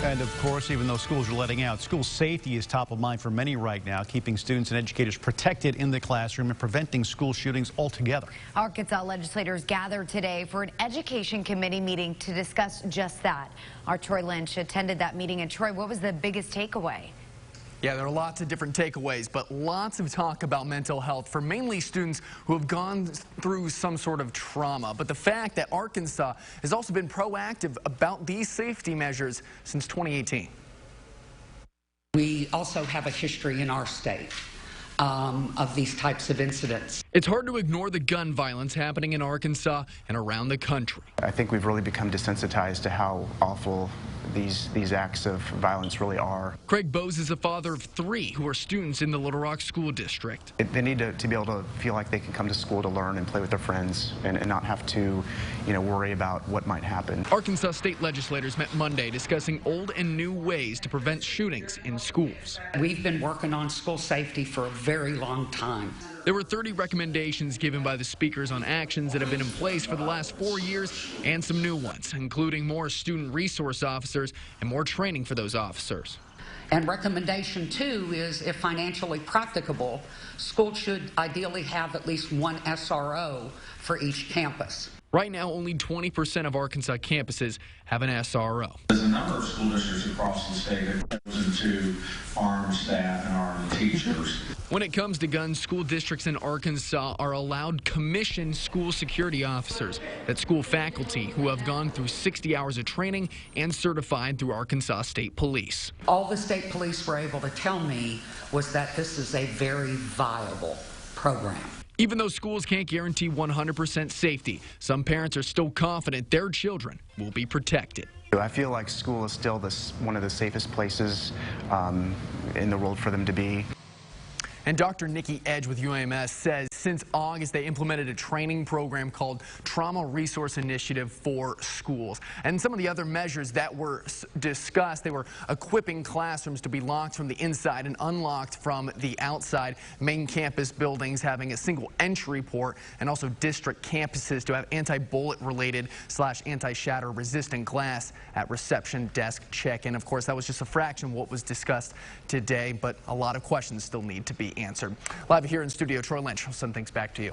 And of course, even though schools are letting out, school safety is top of mind for many right now, keeping students and educators protected in the classroom and preventing school shootings altogether. Arkansas legislators gathered today for an education committee meeting to discuss just that. Our Troy Lynch attended that meeting. And Troy, what was the biggest takeaway? Yeah, there are lots of different takeaways, but lots of talk about mental health for mainly students who have gone through some sort of trauma. But the fact that Arkansas has also been proactive about these safety measures since 2018. We also have a history in our state of these types of incidents. It's hard to ignore the gun violence happening in Arkansas and around the country. I think we've really become desensitized to how awful these acts of violence really are. Craig Bose is a father of 3 who are students in the Little Rock School District. They need to be able to feel like they can come to school to learn and play with their friends and not have to, worry about what might happen. Arkansas state legislators met Monday discussing old and new ways to prevent shootings in schools. We've been working on school safety for a very long time. There were 30 recommendations given by the speakers on actions that have been in place for the last 4 years and some new ones, including more student resource officers and more training for those officers. And recommendation 2 is, if financially practicable, schools should ideally have at least one SRO for each campus. Right now, only 20% of Arkansas campuses have an SRO. There's a number of school districts across the state that have chosen to arm staff and arm teachers. When it comes to guns, school districts in Arkansas are allowed commissioned school security officers. That's school faculty who have gone through 60 hours of training and certified through Arkansas State Police. All the state police were able to tell me was that this is a very viable program. Even though schools can't guarantee 100% safety, some parents are still confident their children will be protected. I feel like school is still one of the safest places in the world for them to be. And Dr. Nikki Edge with UAMS says since August they implemented a training program called Trauma Resource Initiative for schools. And some of the other measures that were discussed, they were equipping classrooms to be locked from the inside and unlocked from the outside, main campus buildings having a single entry port, and also district campuses to have anti-bullet related / anti-shatter resistant glass at reception desk check-in. Of course, that was just a fraction of what was discussed today, but a lot of questions still need to be answered. Live here in studio, Troy Lynch will send things back to you.